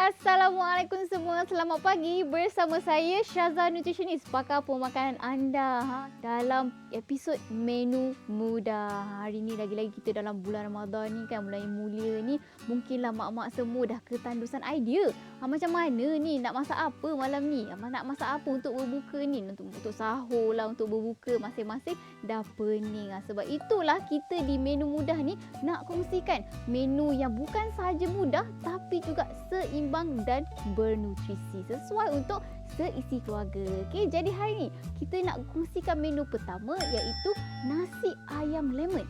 Assalamualaikum semua, selamat pagi bersama saya Syaza Nutritionist, pakar pemakanan anda dalam episod menu mudah. Hari ni lagi-lagi kita dalam bulan Ramadan ni kan, mulai mulia ni, mungkinlah mak-mak semua dah ketandusan idea. Macam mana ni, nak masak apa malam ni? Nak masak apa untuk berbuka ni? Untuk sahur lah, untuk berbuka, masing-masing dah pening. Sebab itulah kita di menu mudah ni nak kongsikan menu yang bukan sahaja mudah tapi juga seimbang dan bernutrisi sesuai untuk seisi keluarga. Okey, jadi hari ni kita nak kongsikan menu pertama iaitu nasi ayam lemon.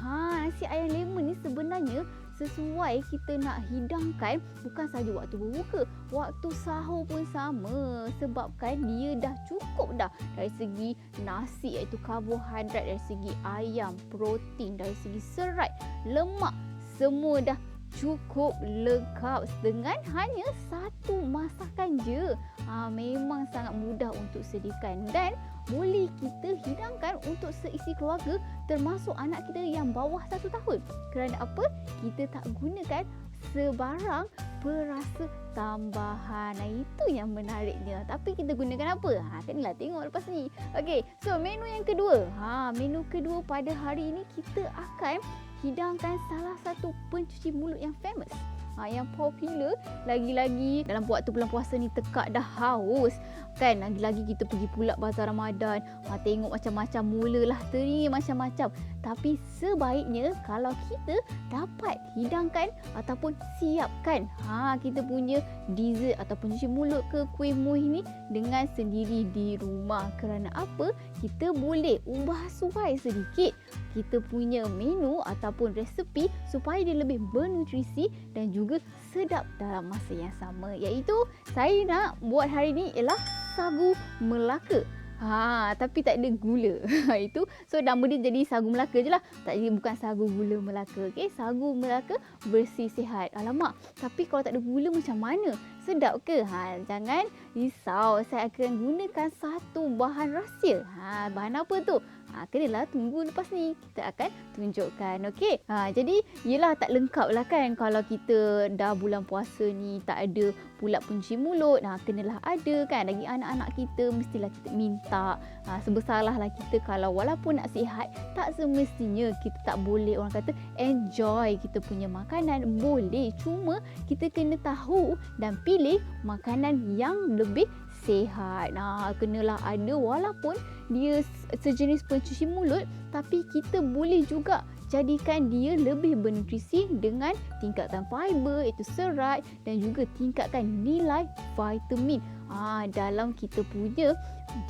Nasi ayam lemon ni sebenarnya sesuai kita nak hidangkan bukan sahaja waktu berbuka, waktu sahur pun sama, sebabkan dia dah cukup dah dari segi nasi iaitu karbohidrat, dari segi ayam, protein, dari segi serat, lemak, semua dah cukup lengkap dengan hanya satu masakan je. Memang sangat mudah untuk sediakan dan boleh kita hidangkan untuk seisi keluarga, termasuk anak kita yang bawah 1 tahun. Kerana apa? Kita tak gunakan sebarang perasa tambahan. Itu yang menariknya. Tapi kita gunakan apa? Kena tengok lepas ni. Okey, so menu yang kedua. Menu kedua pada hari ini kita akan hidangkan salah satu pencuci mulut yang famous, yang popular. Lagi-lagi dalam waktu bulan puasa ni tekak dah haus kan, lagi-lagi kita pergi pula bazar Ramadan, tengok macam-macam, mulalah teringin macam-macam. Tapi sebaiknya kalau kita dapat hidangkan ataupun siapkan kita punya dessert ataupun cuci mulut ke kuih muih ni dengan sendiri di rumah. Kerana apa? Kita boleh ubah suai sedikit kita punya menu ataupun resepi supaya dia lebih bernutrisi dan juga sedap dalam masa yang sama. Iaitu saya nak buat hari ni ialah sagu Melaka. Tapi tak ada gula. Itu so nama dia jadi sagu Melaka je lah. Tak jadi, bukan sagu gula Melaka. Okey, sagu Melaka bersih sihat. Alamak, tapi kalau tak ada gula macam mana? Sedap ke? Jangan risau. Saya akan gunakan satu bahan rahsia. Bahan apa tu? Kenalah tunggu lepas ni kita akan tunjukkan. Okey. Jadi yelah, tak lengkap lah kan kalau kita dah bulan puasa ni tak ada pula pencuci mulut. Kenalah ada kan. Lagi anak-anak kita mestilah kita minta. Sebesalah lah kita kalau walaupun nak sihat, tak semestinya kita tak boleh orang kata enjoy kita punya makanan. Boleh, cuma kita kena tahu dan pilih makanan yang lebih sihat. Kenalah ada walaupun dia sejenis pencuci mulut, tapi kita boleh juga jadikan dia lebih bernutrisi dengan tingkatkan fiber, iaitu serat, dan juga tingkatkan nilai vitamin dalam kita punya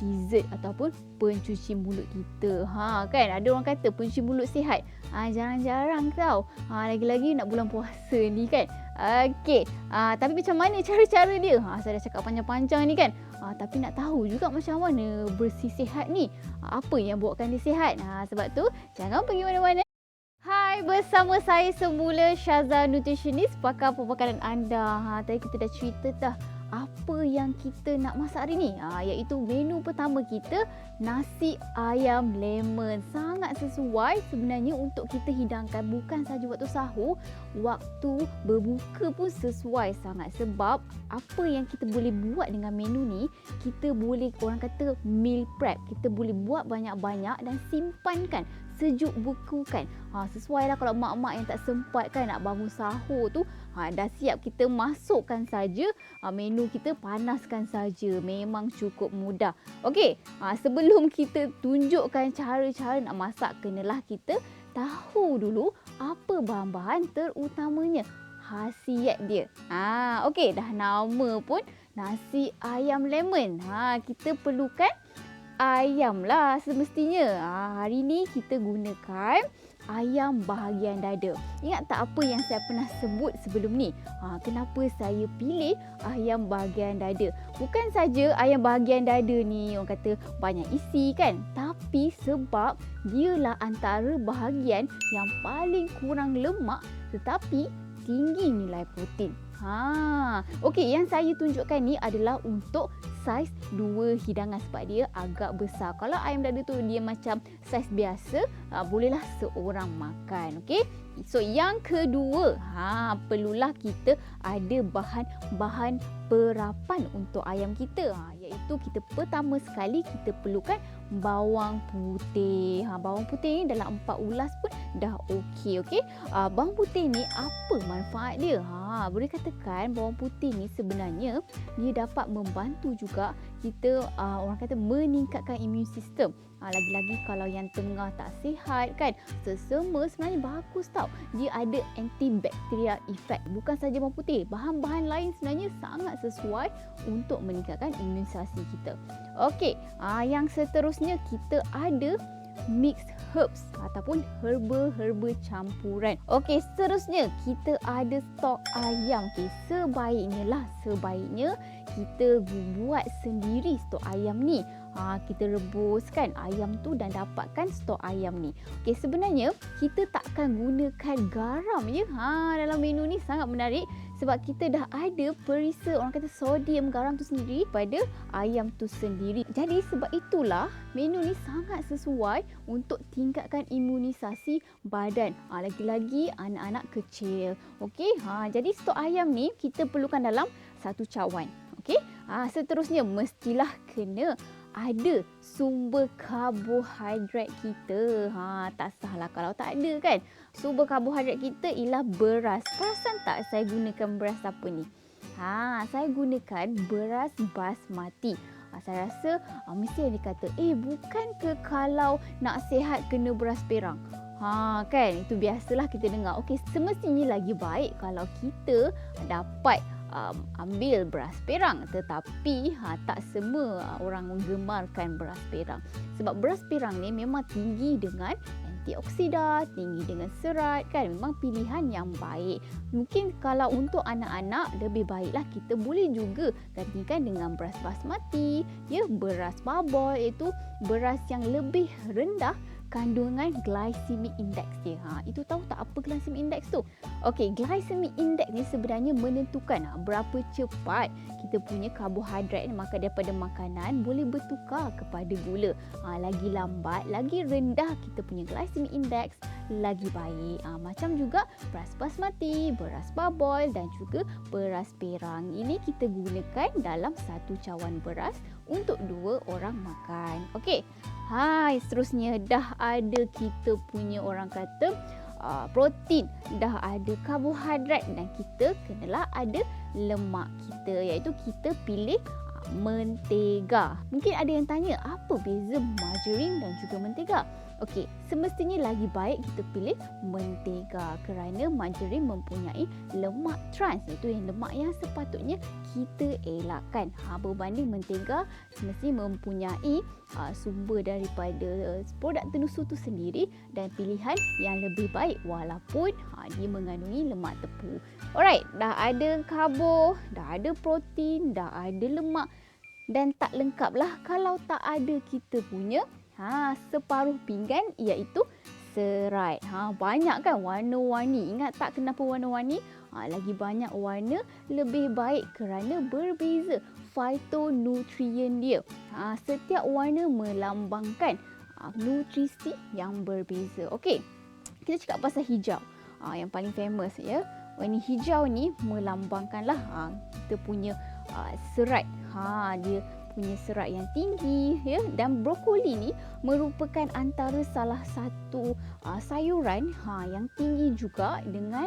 dessert ataupun pencuci mulut kita. Kan ada orang kata pencuci mulut sihat. Jarang-jarang tau. Lagi-lagi nak bulan puasa ni kan. Okey. Tapi macam mana cara-cara dia? Saya dah cakap panjang-panjang ni kan. Tapi nak tahu juga macam mana bersih sihat ni. Apa yang buatkan dia sihat? Sebab tu jangan pergi mana-mana. Hai, bersama saya semula Syaza Nutritionist, pakar pemakanan anda. Tadi kita dah cerita dah apa yang kita nak masak hari ni, iaitu menu pertama kita nasi ayam lemon. Sangat sesuai sebenarnya untuk kita hidangkan bukan sahaja waktu sahur, waktu berbuka pun sesuai sangat. Sebab apa yang kita boleh buat dengan menu ni, kita boleh orang kata meal prep. Kita boleh buat banyak-banyak dan simpankan, sejuk bekukan. Sesuai lah kalau mak-mak yang tak sempat kan nak bangun sahur tu, dah siap, kita masukkan saja menu kita, panaskan saja. Memang cukup mudah. Okey, sebelum kita tunjukkan cara-cara nak masak, kenalah kita tahu dulu apa bahan-bahan terutamanya, khasiat dia. Okey, dah nama pun nasi ayam lemon. Kita perlukan ayam lah semestinya. Hari ni kita gunakan ayam bahagian dada. Ingat tak apa yang saya pernah sebut sebelum ni? Kenapa saya pilih ayam bahagian dada? Bukan saja ayam bahagian dada ni orang kata banyak isi kan, tapi sebab dialah antara bahagian yang paling kurang lemak tetapi tinggi nilai protein. Okey, yang saya tunjukkan ni adalah untuk saiz 2 hidangan sebab dia agak besar. Kalau ayam dada tu dia macam saiz biasa, bolehlah seorang makan. Okey. So yang kedua, perlulah kita ada bahan-bahan perapan untuk ayam kita. Iaitu kita pertama sekali kita perlukan bawang putih. Bawang putih ni dalam 4 ulas pun dah okey. Bawang putih ni apa manfaat dia? Boleh katakan bawang putih ni sebenarnya dia dapat membantu juga kita orang kata meningkatkan imun sistem. Lagi-lagi kalau yang tengah tak sihat kan, sesama sebenarnya bagus tau. Dia ada antibacterial effect. Bukan saja bawang putih, bahan-bahan lain sebenarnya sangat sesuai untuk meningkatkan imunisasi kita. Okey, yang seterusnya kita ada mixed herbs ataupun herba-herba campuran. Okey, seterusnya kita ada stok ayam. Sebaiknya kita buat sendiri stok ayam ni. Kita rebuskan ayam tu dan dapatkan stok ayam ni. Okey, sebenarnya kita takkan gunakan garam je. Dalam menu ni sangat menarik sebab kita dah ada perisa orang kata sodium garam tu sendiri pada ayam tu sendiri. Jadi sebab itulah menu ni sangat sesuai untuk tingkatkan imunisasi badan. Lagi-lagi anak-anak kecil. Okey, jadi stok ayam ni kita perlukan dalam 1 cawan. Okey, seterusnya mestilah kena ada sumber karbohidrat kita. Tak sahlah kalau tak ada kan. Sumber karbohidrat kita ialah beras. Perasan tak saya gunakan beras apa ni? Saya gunakan beras basmati. Saya rasa mesti ada kata, bukan ke kalau nak sihat kena beras perang? Kan, itu biasalah kita dengar. Okey, semestinya lagi baik kalau kita dapat ambil beras perang, tetapi tak semua orang menggemarkan beras perang sebab beras perang ni memang tinggi dengan antioksida, tinggi dengan serat kan, memang pilihan yang baik. Mungkin kalau untuk anak-anak lebih baiklah kita boleh juga gantikan dengan beras basmati, beras babol, iaitu beras yang lebih rendah kandungan glycemic index dia. Itu tahu tak apa glycemic index tu? Okey, glycemic index ni sebenarnya menentukan berapa cepat kita punya karbohidrat ni makan daripada makanan boleh bertukar kepada gula. Lagi lambat, lagi rendah kita punya glycemic index, lagi baik. Macam juga beras basmati, beras babol dan juga beras perang. Ini kita gunakan dalam 1 cawan beras untuk 2 orang makan. Okey. Seterusnya dah ada kita punya orang kata protein, dah ada karbohidrat dan kita kenalah ada lemak kita, iaitu kita pilih mentega. Mungkin ada yang tanya apa beza margarin dan juga mentega? Okey, semestinya lagi baik kita pilih mentega kerana margarin mempunyai lemak trans, iaitu yang lemak yang sepatutnya kita elakkan. Berbanding mentega semestinya mempunyai sumber daripada produk tenusu tu sendiri dan pilihan yang lebih baik walaupun dia mengandungi lemak tepu. Alright, dah ada karbo, dah ada protein, dah ada lemak dan tak lengkaplah kalau tak ada kita punya separuh pinggan iaitu serat. Banyak kan warna-warni. Ingat tak kenapa warna-warni? Lagi banyak warna lebih baik kerana berbeza phytonutrien dia. Setiap warna melambangkan nutrisi yang berbeza. Okey, kita cakap pasal hijau. Yang paling famous ya. Warna hijau ni melambangkanlah kita punya serat. Dia punya serat yang tinggi ya, dan brokoli ni merupakan antara salah satu sayuran yang tinggi juga dengan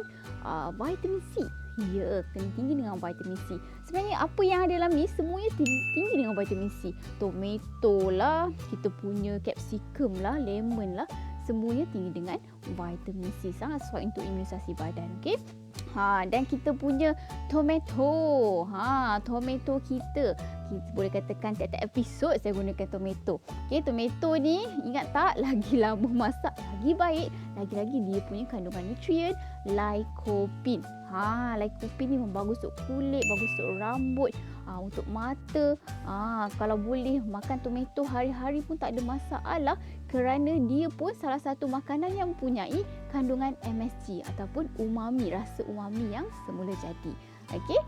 vitamin C. Ya, tinggi dengan vitamin C. Sebenarnya apa yang ada dalam ni semuanya tinggi dengan vitamin C. Tomato lah, kita punya capsicum lah, lemon lah, semuanya tinggi dengan vitamin C. Sangat sesuai untuk imunisasi badan. Okey. Dan kita punya tomato. Tomato kita boleh katakan tiap-tiap episod saya gunakan tomato. Okey, tomato ni ingat tak, lagi lama masak lagi baik, lagi-lagi dia punya kandungan nutrien lycopene. Lycopene ni memang bagus untuk kulit, bagus untuk rambut, untuk mata. Kalau boleh makan tomato hari-hari pun tak ada masalah kerana dia pun salah satu makanan yang mempunyai kandungan MSG ataupun umami, rasa umami yang semula jadi. Okey.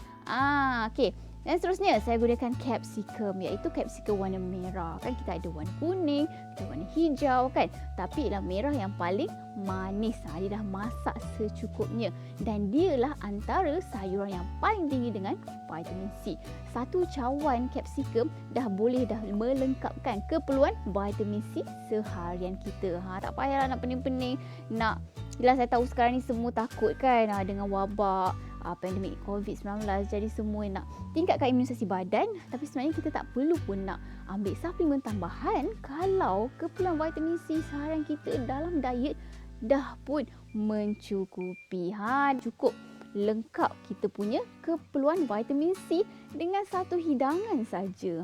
Okey. Dan seterusnya saya gunakan capsicum, iaitu capsicum warna merah. Kan kita ada warna kuning, kita warna hijau kan. Tapi ialah merah yang paling manis. Dia dah masak secukupnya. Dan dialah antara sayuran yang paling tinggi dengan vitamin C. Satu cawan capsicum dah melengkapkan keperluan vitamin C seharian kita. Tak payahlah nak pening-pening, nak... Yelah, saya tahu sekarang ni semua takut kan dengan wabak pandemik COVID-19. Jadi semua nak tingkatkan imunisasi badan. Tapi sebenarnya kita tak perlu pun nak ambil suplemen tambahan kalau keperluan vitamin C seharian kita dalam diet dah pun mencukupi. Cukup lengkap kita punya keperluan vitamin C dengan satu hidangan saja.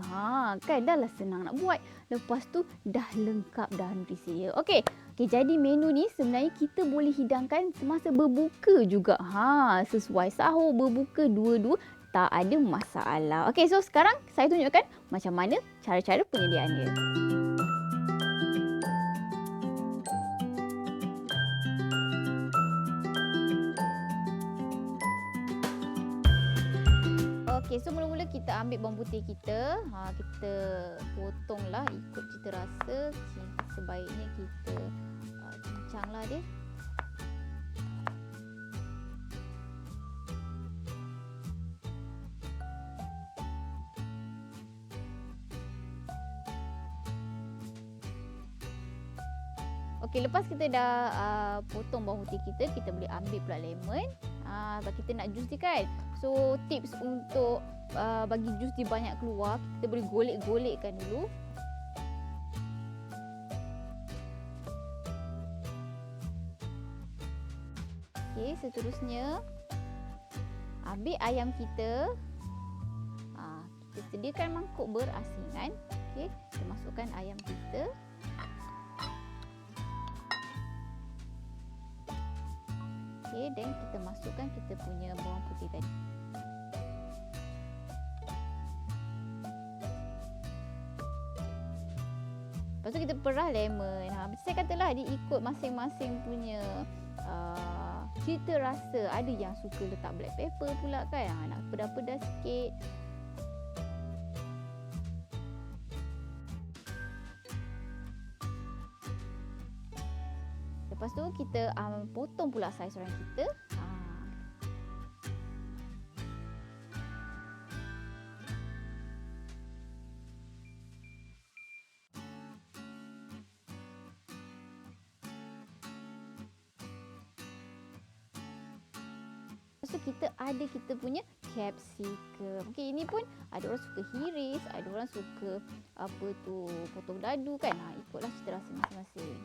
Kan dah lah senang nak buat. Lepas tu dah lengkap dah nutrisi dia. Okey, jadi menu ni sebenarnya kita boleh hidangkan semasa berbuka juga. Sesuai sahur, berbuka, dua-dua tak ada masalah. Okey, so sekarang saya tunjukkan macam mana cara-cara penyediaannya. Okey, so mula-mula kita ambil bawang putih kita. Kita potonglah ikut cita rasa. Sebaiknya kita cincanglah dia. Okey, lepas kita dah potong bawang putih kita boleh ambil pula lemon. Sebab kita nak jus dia kan. So tips untuk bagi jus dia banyak keluar, kita boleh golek-golekkan dulu. Okey, seterusnya ambil ayam kita. Kita sediakan mangkuk berasingan. Okey, kita masukkan ayam kita. Okey, dan kita masukkan kita punya bawang putih tadi. Lepas tu kita perah lemon. Saya katalah dia ikut masing-masing punya cita rasa. Ada yang suka letak black pepper pula kan. Nak pedas-pedas sikit. Lepas tu kita potong pula sayuran kita. Lepas tu kita punya capsicum. Okey, ini pun ada orang suka hiris, ada orang suka potong dadu kan. Ikutlah cita rasa masing-masing.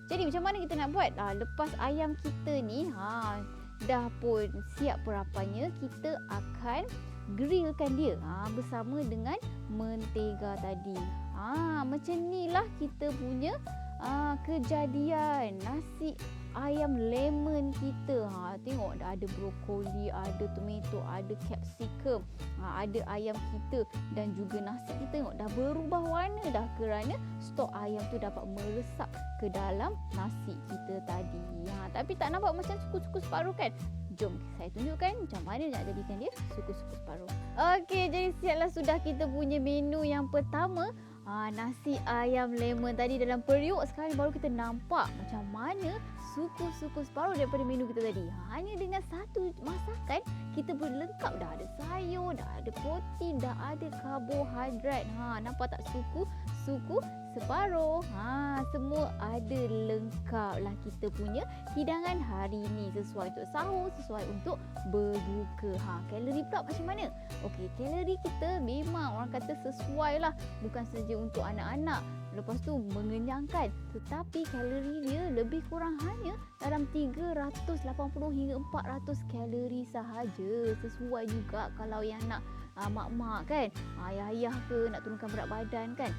Jadi macam mana kita nak buat? Lepas ayam kita ni dah pun siap perapannya, kita akan grillkan dia bersama dengan mentega tadi. Macam inilah kita punya kejadian nasi ayam lemon kita. Tengok dah ada brokoli, ada tomato, ada capsicum, ada ayam kita dan juga nasi kita. Tengok dah berubah warna dah kerana stok ayam tu dapat meresap ke dalam nasi kita tadi. Tapi tak nampak macam suku-suku separuh kan? Jom saya tunjukkan macam mana nak jadikan dia suku-suku separuh. Okey, jadi siaplah sudah kita punya menu yang pertama. Nasi ayam lemon tadi dalam periuk. Sekarang baru kita nampak macam mana suku-suku separuh daripada menu kita tadi. Hanya dengan satu masakan kita boleh lengkap. Dah ada sayur, dah ada protein, dah ada karbohidrat. Nampak tak suku separuh? Semua ada, lengkap lah kita punya hidangan hari ini. Sesuai untuk sahur, sesuai untuk berbuka. Kalori pula macam mana? Okey, kalori kita memang orang kata sesuai lah. Bukan saja untuk anak-anak, lepas tu mengenyangkan, tetapi kalori dia lebih kurang hanya dalam 380 hingga 400 kalori sahaja. Sesuai juga kalau yang nak mak-mak kan, ayah-ayah ke nak turunkan berat badan kan.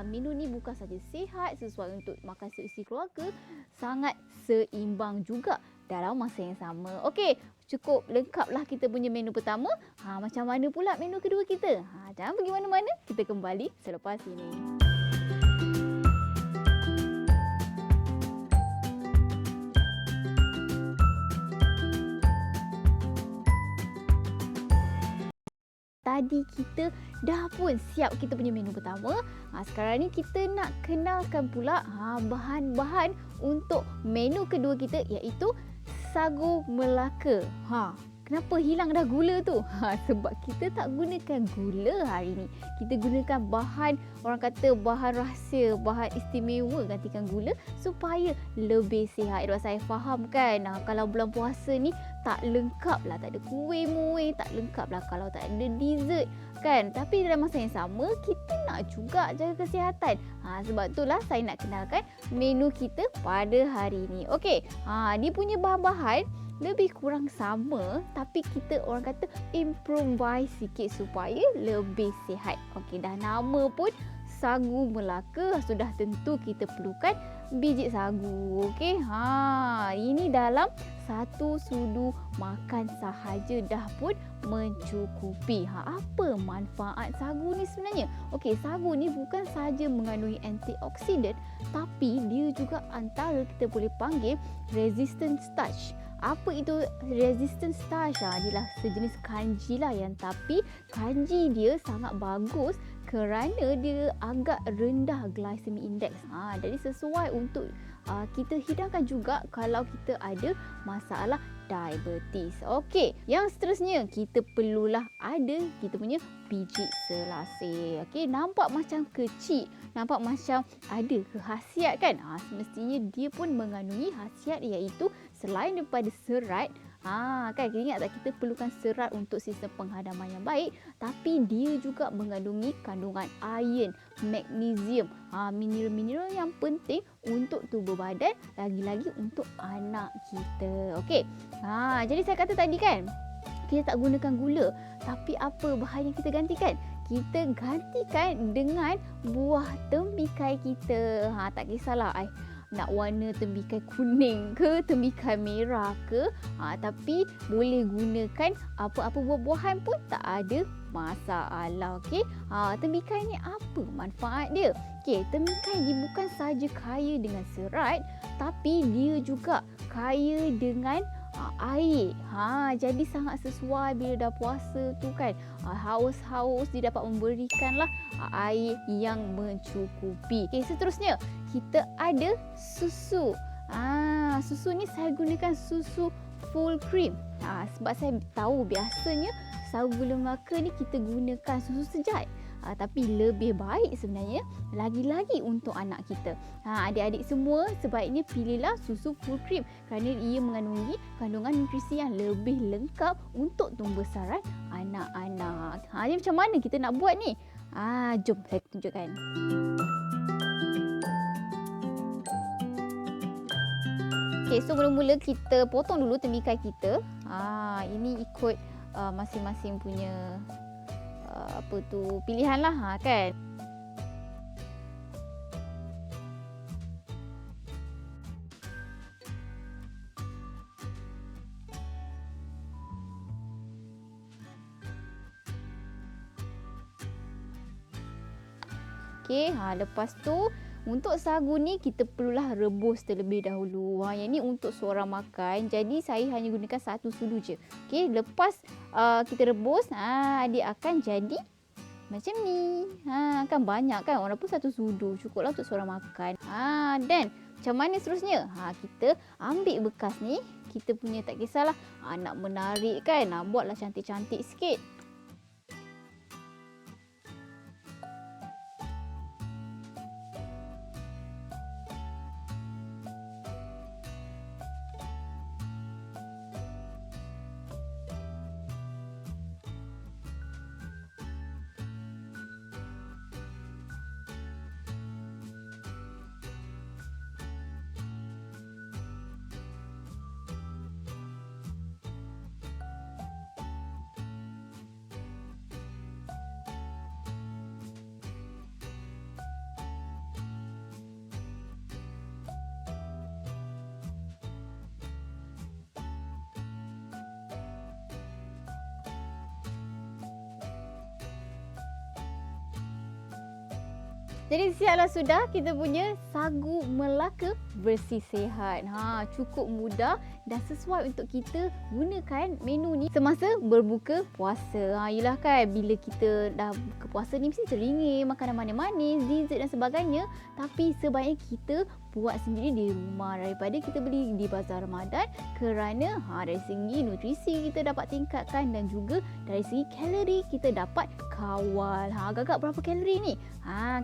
Menu ni bukan saja sihat, sesuai untuk makan seisi keluarga, sangat seimbang juga dalam masa yang sama. Okey, cukup lengkaplah kita punya menu pertama. Macam mana pula menu kedua kita? Jangan pergi mana-mana, kita kembali selepas ini. Tadi kita dah pun siap kita punya menu pertama. Sekarang ni kita nak kenalkan pula bahan-bahan untuk menu kedua kita, iaitu sagu Melaka. Kenapa hilang dah gula tu? Sebab kita tak gunakan gula hari ni. Kita gunakan bahan, orang kata bahan rahsia, bahan istimewa gantikan gula supaya lebih sihat. Saya faham kan, kalau bulan puasa ni tak lengkap lah, tak ada kuih-muih, tak lengkap lah kalau tak ada dessert kan. Tapi dalam masa yang sama, kita nak juga jaga kesihatan. Sebab itulah saya nak kenalkan menu kita pada hari ni. Okey, dia punya bahan-bahan lebih kurang sama, tapi kita orang kata improvise sikit supaya lebih sihat. Okey, dah nama pun sagu Melaka, sudah tentu kita perlukan biji sagu. Okey, ini dalam 1 sudu makan sahaja dah pun mencukupi. Apa manfaat sagu ni sebenarnya? Okey, sagu ni bukan sahaja mengandungi antioksidan, tapi dia juga antara kita boleh panggil resistant starch. Apa itu resistant starch? Adalah sejenis kanji lah, yang tapi kanji dia sangat bagus kerana dia agak rendah glycemic index. Jadi sesuai untuk kita hidangkan juga kalau kita ada masalah diabetes. Okey, yang seterusnya kita perlulah ada kita punya biji selasih. Okey, nampak macam kecil, nampak macam ada khasiat kan? Semestinya dia pun mengandungi khasiat, iaitu selain daripada serat, kan kita ingat tak, kita perlukan serat untuk sistem penghadaman yang baik, tapi dia juga mengandungi kandungan iron, magnesium, mineral-mineral yang penting untuk tubuh badan, lagi-lagi untuk anak kita. Okey, jadi saya kata tadi kan, kita tak gunakan gula, tapi apa bahan yang kita gantikan? Kita gantikan dengan buah tembikai kita. Tak kisahlah nak warna tembikai kuning ke tembikai merah ke, tapi boleh gunakan apa-apa buah-buahan pun tak ada masalah. Okey, tembikai ni apa manfaat dia? Okey, tembikai ni bukan saja kaya dengan serat, tapi dia juga kaya dengan air. Jadi sangat sesuai bila dah puasa tu kan, haus-haus dia dapat memberikanlah air yang mencukupi. Okey, seterusnya kita ada susu. Susu ni saya gunakan susu full cream. Sebab saya tahu biasanya sagu gula Melaka ni kita gunakan susu sejat. Tapi lebih baik sebenarnya lagi-lagi untuk anak kita. Adik-adik semua sebaiknya pilihlah susu full cream kerana ia mengandungi kandungan nutrisi yang lebih lengkap untuk tumbuh besaran anak-anak. Jadi macam mana kita nak buat ni? Jom saya tunjukkan. Okey, so mula-mula kita potong dulu tembikai kita. Ini ikut masing-masing punya pilihan lah kan. Okey, lepas tu untuk sagu ni kita perlulah rebus terlebih dahulu. Yang ni untuk seorang makan. Jadi saya hanya gunakan 1 sudu je. Okey, lepas kita rebus, dia akan jadi macam ni. Kan banyak kan, walaupun 1 sudu cukuplah untuk seorang makan. Dan macam mana seterusnya? Kita ambil bekas ni, kita punya tak kisahlah nak menarik kan, buatlah cantik-cantik sikit. Jadi siaplah sudah kita punya sagu Melaka bersih sihat. Cukup mudah dan sesuai untuk kita gunakan menu ni semasa berbuka puasa. Yelah kan, bila kita dah buka puasa ni mesti teringin makanan manis-manis, dessert dan sebagainya. Tapi sebaiknya kita buat sendiri di rumah daripada kita beli di bazar Ramadan, kerana dari segi nutrisi kita dapat tingkatkan dan juga dari segi kalori kita dapat kawal. Agak-agak berapa kalori ni?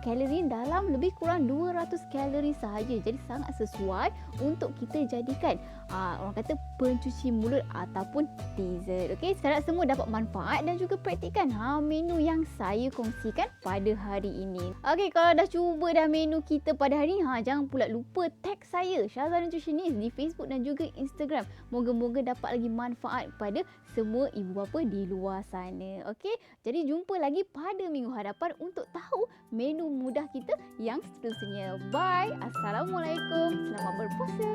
Kalori dalam lebih kurang 200 kalori sahaja. Jadi sangat sesuai untuk kita jadikan orang kata pencuci mulut ataupun dessert. Okey, harap semua dapat manfaat dan juga praktikkan menu yang saya kongsikan pada hari ini. Okey, kalau dah cuba dah menu kita pada hari ni, jangan pula lupa tag saya Syazah Nutritionist di Facebook dan juga Instagram. Moga-moga dapat lagi manfaat pada semua ibu bapa di luar sana. Okey, jadi jumpa lagi pada minggu hadapan untuk tahu menu mudah kita yang seterusnya. Bye. Assalamualaikum. Selamat berpuasa.